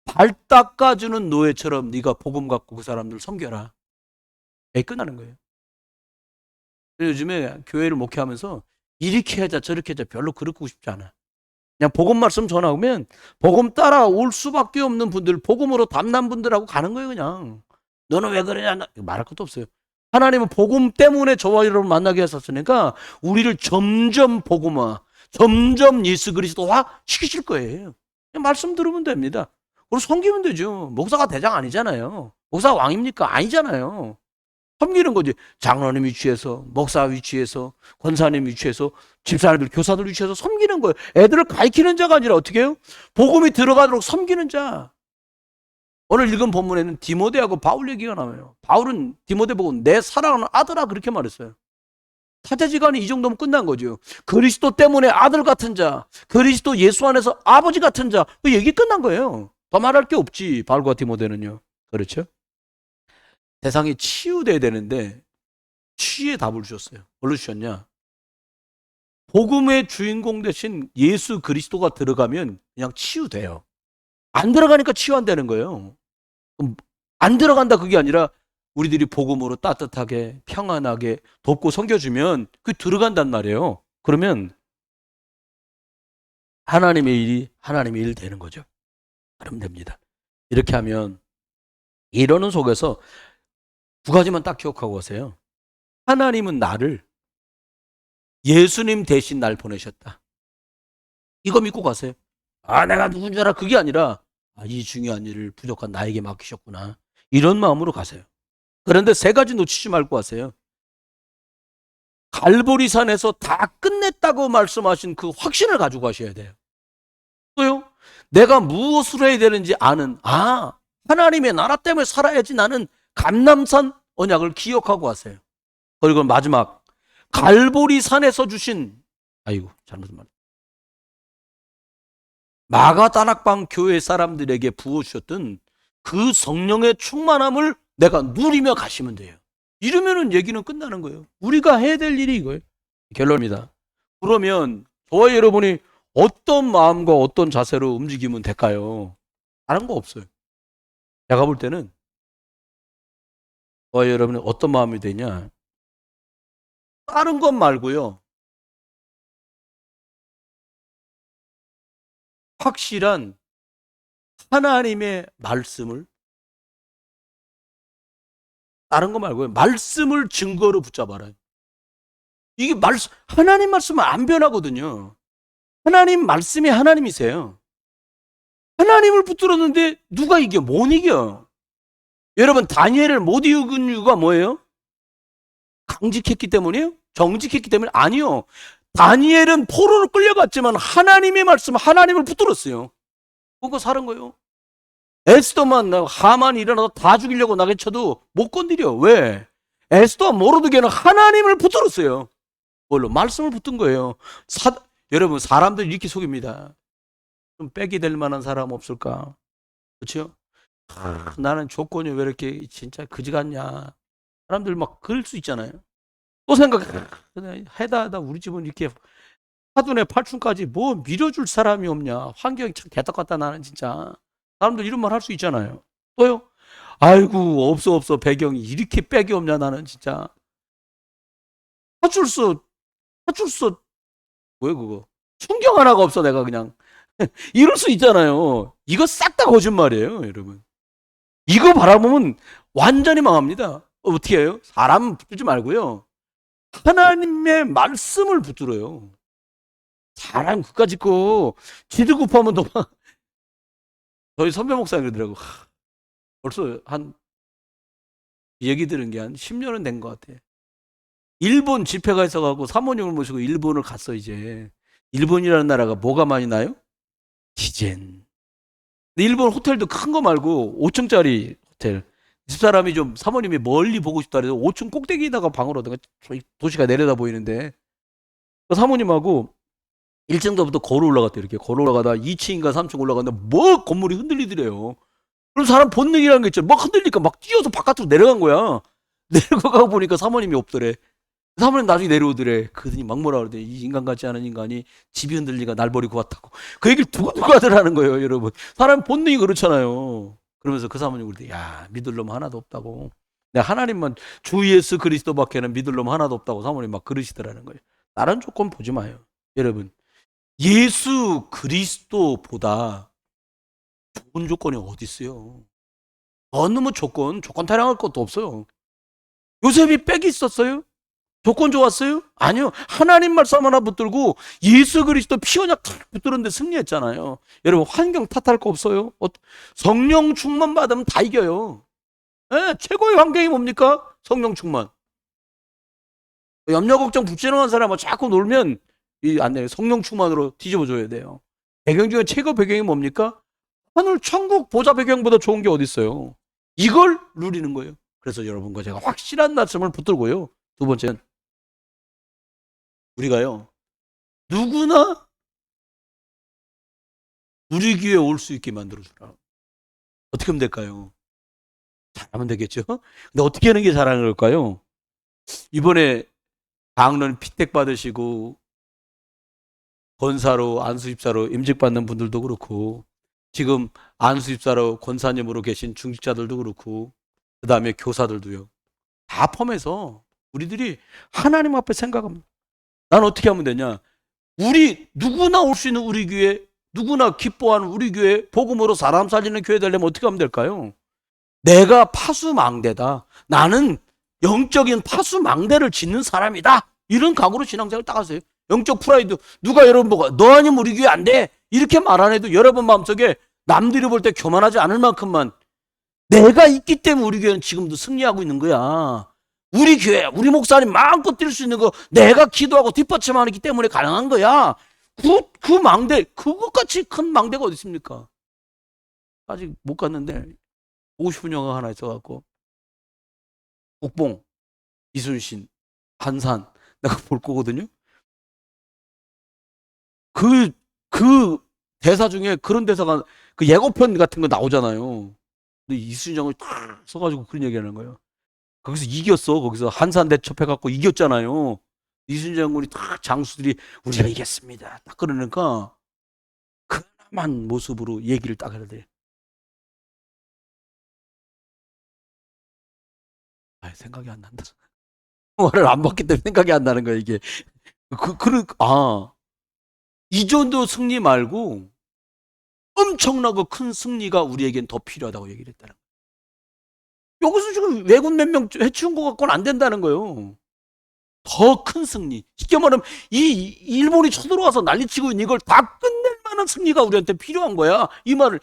A: 발 닦아주는 노예처럼 네가 복음 갖고 그 사람들 섬겨라. 끝나는 거예요. 요즘에 교회를 목회하면서 이렇게 하자 저렇게 하자 별로 그렇고 싶지 않아. 그냥 복음 말씀 전하면 복음 따라올 수밖에 없는 분들, 복음으로 담난 분들하고 가는 거예요. 그냥 너는 왜 그러냐 말할 것도 없어요. 하나님은 복음 때문에 저와 여러분 만나게 하셨으니까 우리를 점점 복음화, 점점 예수 그리스도화 시키실 거예요. 그냥 말씀 들으면 됩니다. 그리고 섬기면 되죠. 목사가 대장 아니잖아요. 목사가 왕입니까? 아니잖아요. 섬기는 거지. 장로님 위치에서, 목사 위치에서, 권사님 위치에서, 집사님들, 교사들 위치에서 섬기는 거예요. 애들을 가르치는 자가 아니라 어떻게 해요? 복음이 들어가도록 섬기는 자. 오늘 읽은 본문에는 디모데하고 바울 얘기가 나와요. 바울은 디모데 보고 내 사랑하는 아들아 그렇게 말했어요. 사제지간이 이 정도면 끝난 거죠. 그리스도 때문에 아들 같은 자, 그리스도 예수 안에서 아버지 같은 자, 그 얘기 끝난 거예요. 더 말할 게 없지. 바울과 디모데는요. 그렇죠? 세상이 치유돼야 되는데 치유의 답을 주셨어요. 뭘로 주셨냐? 복음의 주인공 대신 예수 그리스도가 들어가면 그냥 치유돼요. 안 들어가니까 치유 안 되는 거예요. 안 들어간다 그게 아니라 우리들이 복음으로 따뜻하게 평안하게 돕고 섬겨주면 그게 들어간단 말이에요. 그러면 하나님의 일 되는 거죠. 그러면 됩니다. 이렇게 하면 이러는 속에서 두 가지만 딱 기억하고 가세요. 하나님은 나를 예수님 대신 날 보내셨다. 이거 믿고 가세요. 내가 누군 줄 알아. 그게 아니라 이 중요한 일을 부족한 나에게 맡기셨구나. 이런 마음으로 가세요. 그런데 세 가지 놓치지 말고 가세요. 갈보리산에서 다 끝냈다고 말씀하신 그 확신을 가지고 가셔야 돼요. 또요, 내가 무엇을 해야 되는지 아는 하나님의 나라 때문에 살아야지 나는 감람산 언약을 기억하고 가세요. 그리고 마지막 갈보리산에서 주신 잘못 말 마가다락방 교회 사람들에게 부어주셨던 그 성령의 충만함을 내가 누리며 가시면 돼요. 이러면은 얘기는 끝나는 거예요. 우리가 해야 될 일이 이거예요. 결론입니다. 그러면 저와 여러분이 어떤 마음과 어떤 자세로 움직이면 될까요? 다른 거 없어요. 제가 볼 때는 저와 여러분이 어떤 마음이 되냐? 다른 것 말고요. 확실한 하나님의 말씀을, 다른 거 말고요. 말씀을 증거로 붙잡아라. 이게 하나님 말씀은 안 변하거든요. 하나님 말씀이 하나님이세요. 하나님을 붙들었는데 누가 이겨? 못 이겨. 여러분, 다니엘을 못 이긴 이유가 뭐예요? 강직했기 때문이에요? 정직했기 때문에? 아니요. 다니엘은 포로로 끌려갔지만 하나님의 말씀, 하나님을 붙들었어요. 그거 사는 거예요. 에스더만 하만이 일어나서 다 죽이려고 나게 쳐도 못 건드려. 왜? 에스더와 모르드게는 하나님을 붙들었어요. 뭘로? 말씀을 붙든 거예요. 여러분, 사람들 이렇게 속입니다. 좀 빽이 될 만한 사람 없을까? 그렇죠? 나는 조건이 왜 이렇게 진짜 그지 같냐. 사람들 막 그럴 수 있잖아요. 또 하다 우리 집은 이렇게 하둔에 팔춘까지 뭐 밀어줄 사람이 없냐. 환경이 참 개떡같다 나는 진짜. 사람들 이런 말 할 수 있잖아요. 또요? 아이고 없어 배경이 이렇게 빽이 없냐 나는 진짜. 파출소 뭐야 그거. 충경 하나가 없어 내가 그냥. 이럴 수 있잖아요. 이거 싹 다 거짓말이에요 여러분. 이거 바라보면 완전히 망합니다. 어떻게 해요? 사람 붙들지 말고요. 하나님의 말씀을 붙들어요. 사람 그까짓 거 지들 급하면 더 저희 선배 목사님 그러더라고. 벌써 얘기 들은 게 한 10년은 된 것 같아. 일본 집회가 있어가지고 사모님을 모시고 일본을 갔어 이제. 일본이라는 나라가 뭐가 많이 나요? 디젠. 일본 호텔도 큰 거 말고 5층짜리 호텔. 집사람이 좀 사모님이 멀리 보고 싶다 그래서 5층 꼭대기에다가 방을 얻어가 도시가 내려다 보이는데 그 사모님하고 1층부터 걸어 올라갔대. 이렇게 걸어 올라가다 2층인가 3층 올라갔는데 뭐 건물이 흔들리더래요. 그럼 사람 본능이라는 게 있잖아요. 막 흔들리니까 막 뛰어서 바깥으로 내려간 거야. 내려가 보니까 사모님이 없더래. 사모님 나중에 내려오더래. 그러더니 막 뭐라 그러더니 이 인간 같지 않은 인간이 집이 흔들리니까 날 버리고 왔다고. 그 얘기를 두고두고 하더라는 거예요 여러분. 사람 본능이 그렇잖아요. 그러면서 그 사모님 그러더니 믿을 놈 하나도 없다고. 내가 하나님만 주 예수 그리스도밖에는 믿을 놈 하나도 없다고 사모님 막 그러시더라는 거예요. 다른 조건 보지 마요 여러분. 예수 그리스도보다 좋은 조건이 어디 있어요? 어느 뭐 조건 타령할 것도 없어요. 요셉이 빽이 있었어요? 조건 좋았어요? 아니요. 하나님 말씀 하나 붙들고 예수 그리스도 피 언약 탁 붙들었는데 승리했잖아요. 여러분 환경 탓할 거 없어요. 성령 충만 받으면 다 이겨요. 네, 최고의 환경이 뭡니까? 성령 충만. 염려 걱정 불신앙한 사람하고 자꾸 놀면 안 돼요. 성령 충만으로 뒤집어줘야 돼요. 배경 중에 최고 배경이 뭡니까? 하늘 천국 보좌 배경보다 좋은 게 어디 있어요? 이걸 누리는 거예요. 그래서 여러분과 제가 확실한 말씀을 붙들고요. 두 번째는 우리가요 누구나 우리 귀에 올 수 있게 만들어주라. 어떻게 하면 될까요? 잘하면 되겠죠? 근데 어떻게 하는 게 잘하는 걸까요? 이번에 강릉 피택 받으시고 권사로 안수집사로 임직받는 분들도 그렇고 지금 안수집사로 권사님으로 계신 중직자들도 그렇고 그 다음에 교사들도요. 다 포함해서 우리들이 하나님 앞에 생각합니다. 난 어떻게 하면 되냐? 우리 누구나 올 수 있는 우리 교회, 누구나 기뻐하는 우리 교회, 복음으로 사람 살리는 교회 되려면 어떻게 하면 될까요? 내가 파수망대다. 나는 영적인 파수망대를 짓는 사람이다. 이런 각오로 신앙생활 딱 하세요. 영적 프라이드. 누가 여러분 보고 너 아니면 우리 교회 안 돼. 이렇게 말 안 해도 여러분 마음속에 남들이 볼 때 교만하지 않을 만큼만 내가 있기 때문에 우리 교회는 지금도 승리하고 있는 거야. 우리 교회, 우리 목사님 마음껏 뛸 수 있는 거 내가 기도하고 뒷받침하기 때문에 가능한 거야. 그 망대, 그것같이 큰 망대가 어디 있습니까? 아직 못 갔는데 보고 싶은 영화 하나 있어갖고 국봉, 이순신, 한산 내가 볼 거거든요. 그 대사 중에 그런 대사가 그 예고편 같은 거 나오잖아요. 근데 이순신 장군이 탁 써가지고 그런 얘기하는 거예요. 거기서 이겼어. 거기서 한산 대첩해갖고 이겼잖아요. 이순신 장군이 딱 장수들이 우리가 이겼습니다. 딱 그러니까 그나만 모습으로 얘기를 딱 해야 돼. 아, 생각이 안 난다. 영화를 안 봤기 때문에 생각이 안 나는 거야 이게. 이 정도 승리 말고 엄청나고 큰 승리가 우리에겐 더 필요하다고 얘기를 했다는 거예요. 여기서 지금 왜군 몇 명 해치운 것 갖고는 안 된다는 거예요. 더 큰 승리. 쉽게 말하면 이 일본이 쳐들어와서 난리치고 있는 이걸 다 끝낼 만한 승리가 우리한테 필요한 거야. 이 말을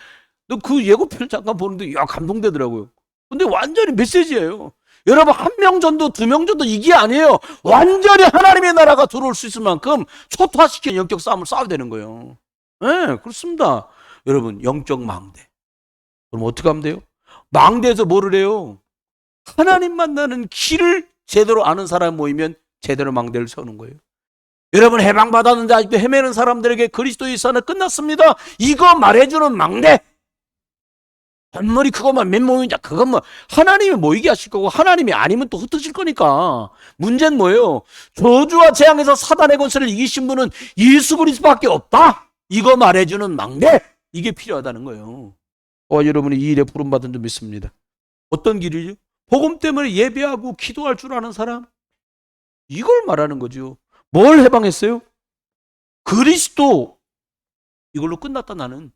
A: 너 그 예고편을 잠깐 보는데 야 감동되더라고요. 근데 완전히 메시지예요. 여러분 한 명 전도 두 명 전도 이게 아니에요. 완전히 하나님의 나라가 들어올 수 있을 만큼 초토화시키는 영적 싸움을 싸워야 되는 거예요. 네, 그렇습니다. 여러분 영적 망대. 그럼 어떻게 하면 돼요? 망대에서 뭐를 해요? 하나님 만나는 길을 제대로 아는 사람 모이면 제대로 망대를 세우는 거예요. 여러분 해방받았는데 아직도 헤매는 사람들에게 그리스도의 선은 끝났습니다. 이거 말해주는 망대. 뱃머리 그것만 맨몸이자 그건 뭐 하나님이 모이게 하실 거고 하나님이 아니면 또 흩어질 거니까. 문제는 뭐예요? 저주와 재앙에서 사단의 권세를 이기신 분은 예수 그리스도밖에 없다. 이거 말해주는 망대. 이게 필요하다는 거예요. 여러분이 이 일에 부름받은 줄 믿습니다. 어떤 길이죠? 복음 때문에 예배하고 기도할 줄 아는 사람. 이걸 말하는 거죠. 뭘 해방했어요? 그리스도. 이걸로 끝났다 나는.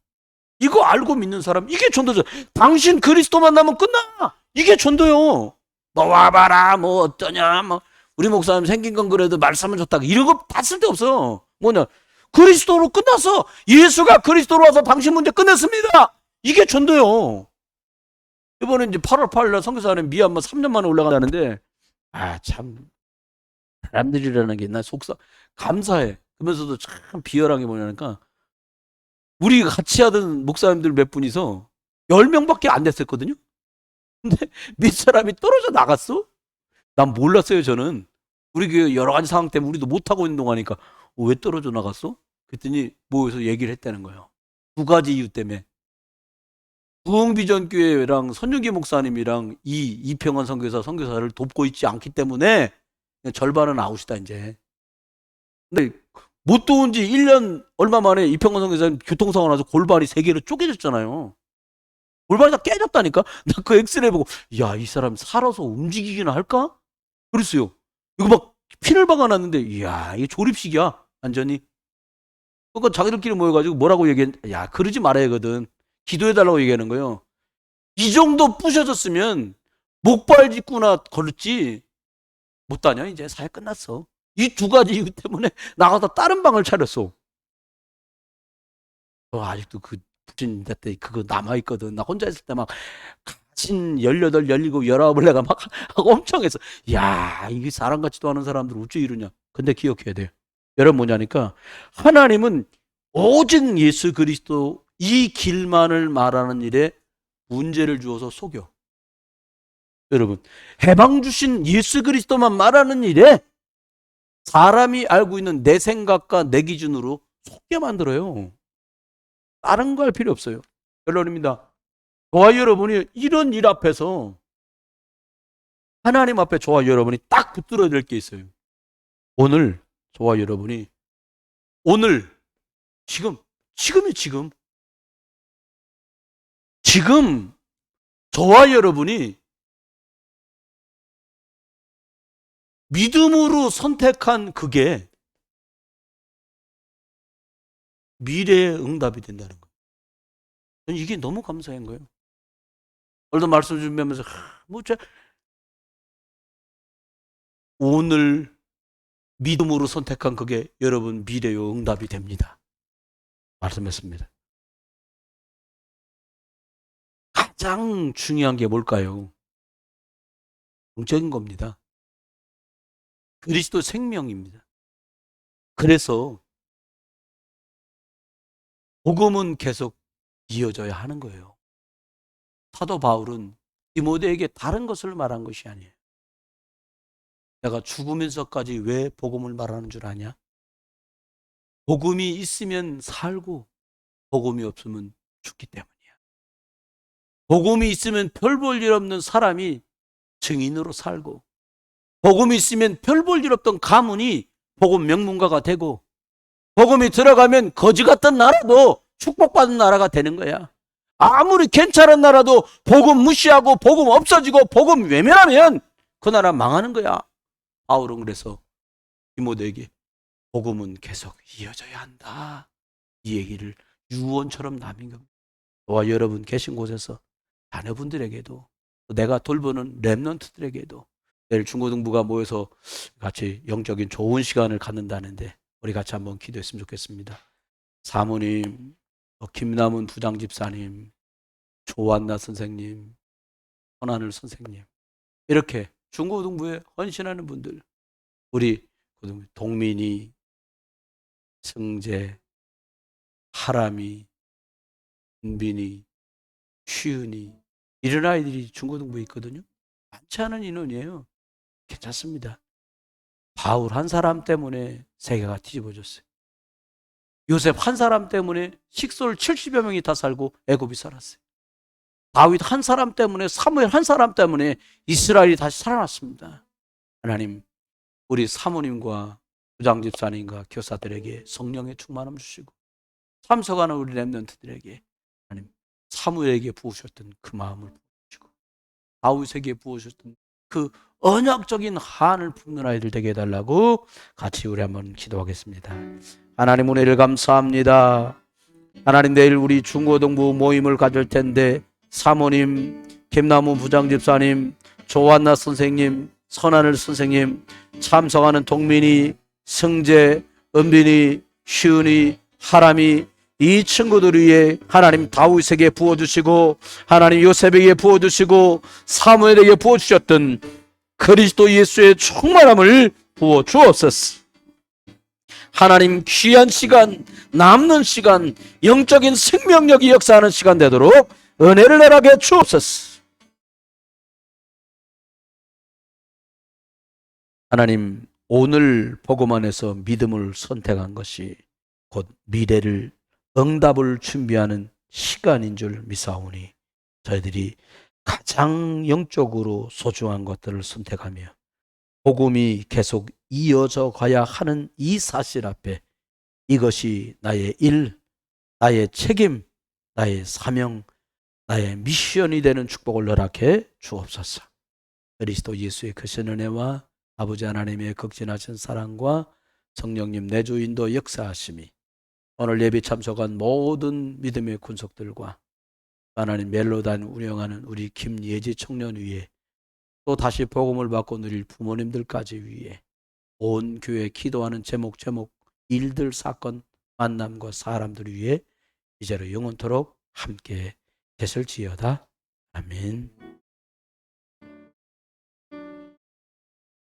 A: 이거 알고 믿는 사람. 이게 전도죠. 당신 그리스도 만나면 끝나. 이게 전도요. 뭐 와봐라 뭐 어떠냐 뭐 우리 목사님 생긴 건 그래도 말씀은 좋다. 이런 거 다 쓸데없어. 뭐냐. 그리스도로 끝났어. 예수가 그리스도로 와서 당신 문제 끝냈습니다. 이게 전도요. 이번에 이제 8월 8일 날 선교사는 미얀마 3년 만에 올라가는데 참 사람들이라는 게 나 감사해. 그러면서도 참 비열한 게 뭐냐니까 우리가 같이 하던 목사님들 몇 분이서 10명밖에 안 됐었거든요. 근데 몇 사람이 떨어져 나갔어? 난 몰랐어요. 저는 우리 교회 여러 가지 상황 때문에 우리도 못하고 있는 동안이니까 왜 떨어져 나갔어? 그랬더니 모여서 얘기를 했다는 거예요. 두 가지 이유 때문에. 부흥비전교회랑 선윤기 목사님이랑 이평원 선교사를 돕고 있지 않기 때문에 절반은 아웃이다 이제. 근데 못 도운 지 1년 얼마 만에 이평원 선교사님 교통사고 나서 골반이 3개로 쪼개졌잖아요. 골반이 다 깨졌다니까. 나 그 엑스레이 보고 야, 이 사람 살아서 움직이기나 할까? 그랬어요. 이거 막 피를 박아놨는데 이야, 이게 조립식이야 완전히. 그러니까 자기들끼리 모여가지고 뭐라고 야, 그러지 말아야거든. 기도해달라고 얘기하는 거예요. 이 정도 부셔졌으면 목발 짚구나 걸었지 못 다녀. 이제 사회 끝났어. 이 두 가지 이유 때문에 나가서 다른 방을 차렸어. 아직도 그 부진자 때 그거 남아있거든. 나 혼자 있을 때 막 가진 18, 17, 19을 내가 막 엄청 했어. 야, 이게 사람 같지도 않은 사람들 어째 이러냐. 근데 기억해야 돼요. 여러분 뭐냐니까 하나님은 오직 예수 그리스도 이 길만을 말하는 일에 문제를 주어서 속여. 여러분 해방 주신 예수 그리스도만 말하는 일에 사람이 알고 있는 내 생각과 내 기준으로 속게 만들어요. 다른 거 할 필요 없어요. 결론입니다. 저와 여러분이 이런 일 앞에서 하나님 앞에 저와 여러분이 딱 붙들어야 될 게 있어요. 오늘 저와 여러분이 오늘 지금이 지금 저와 여러분이 믿음으로 선택한 그게 미래의 응답이 된다는 거예요. 저는 이게 너무 감사한 거예요. 오늘도 말씀 준비하면서 오늘 믿음으로 선택한 그게 여러분 미래의 응답이 됩니다. 말씀했습니다. 가장 중요한 게 뭘까요? 영적인 겁니다. 그리스도 생명입니다. 그래서 복음은 계속 이어져야 하는 거예요. 사도 바울은 디모데에게 다른 것을 말한 것이 아니에요. 내가 죽으면서까지 왜 복음을 말하는 줄 아냐? 복음이 있으면 살고 복음이 없으면 죽기 때문이야. 복음이 있으면 별 볼 일 없는 사람이 증인으로 살고, 복음이 있으면 별 볼 일 없던 가문이 복음 명문가가 되고, 복음이 들어가면 거지 같은 나라도 축복받은 나라가 되는 거야. 아무리 괜찮은 나라도 복음 무시하고 복음 없어지고 복음 외면하면 그 나라 망하는 거야. 바울은 그래서 디모데에게 복음은 계속 이어져야 한다, 이 얘기를 유언처럼 남긴 겁니다. 저와 여러분 계신 곳에서 자녀분들에게도, 내가 돌보는 렘넌트들에게도 내일 중고등부가 모여서 같이 영적인 좋은 시간을 갖는다는데 우리 같이 한번 기도했으면 좋겠습니다. 사모님, 김남은 부장집사님, 조한나 선생님, 선하늘 선생님, 이렇게 중고등부에 헌신하는 분들, 우리 동민이, 승재, 하람이, 은빈이, 쉬은이, 이런 아이들이 중고등부에 있거든요. 많지 않은 인원이에요. 괜찮습니다. 바울 한 사람 때문에 세계가 뒤집어졌어요. 요셉 한 사람 때문에 식솔 70여 명이 다 살고 애굽이 살았어요. 다윗 한 사람 때문에, 사무엘 한 사람 때문에 이스라엘이 다시 살아났습니다. 하나님, 우리 사모님과 부장집사님과 교사들에게 성령의 충만함 주시고, 참석하는 우리 렘넌트들에게 하나님, 사무엘에게 부으셨던 그 마음을 부으시고, 다윗에게 부으셨던 그 언약적인 한을 품는 아이들 되게 해달라고 같이 우리 한번 기도하겠습니다. 하나님, 은혜를 감사합니다. 하나님, 내일 우리 중고등부 모임을 가질 텐데 사모님, 김남우 부장집사님, 조한나 선생님, 선하늘 선생님, 참석하는 동민이, 승재, 은빈이, 시은이, 하람이, 이 친구들 위해 하나님 다윗에게 부어주시고, 하나님 요셉에게 부어주시고, 사무엘에게 부어주셨던 그리스도 예수의 충만함을 부어주옵소서. 하나님, 귀한 시간, 남는 시간, 영적인 생명력이 역사하는 시간 되도록 은혜를 내라게 주옵소서. 하나님, 오늘 복음 안에서 믿음을 선택한 것이 곧 미래를, 응답을 준비하는 시간인 줄 믿사오니 저희들이 가장 영적으로 소중한 것들을 선택하며 복음이 계속 이어져 가야 하는 이 사실 앞에 이것이 나의 일, 나의 책임, 나의 사명, 나의 미션이 되는 축복을 허락해 주옵소서. 그리스도 예수의 크신 은혜와 아버지 하나님의 극진하신 사랑과 성령님 내주 인도 역사하심이 오늘 예배 참석한 모든 믿음의 군속들과 하나님 멜로단 운영하는 우리 김예지 청년 위에, 또 다시 복음을 받고 누릴 부모님들까지 위해, 온 교회 기도하는 제목 일들, 사건, 만남과 사람들 위해 이제로 영원토록 함께 되실지어다. 아멘.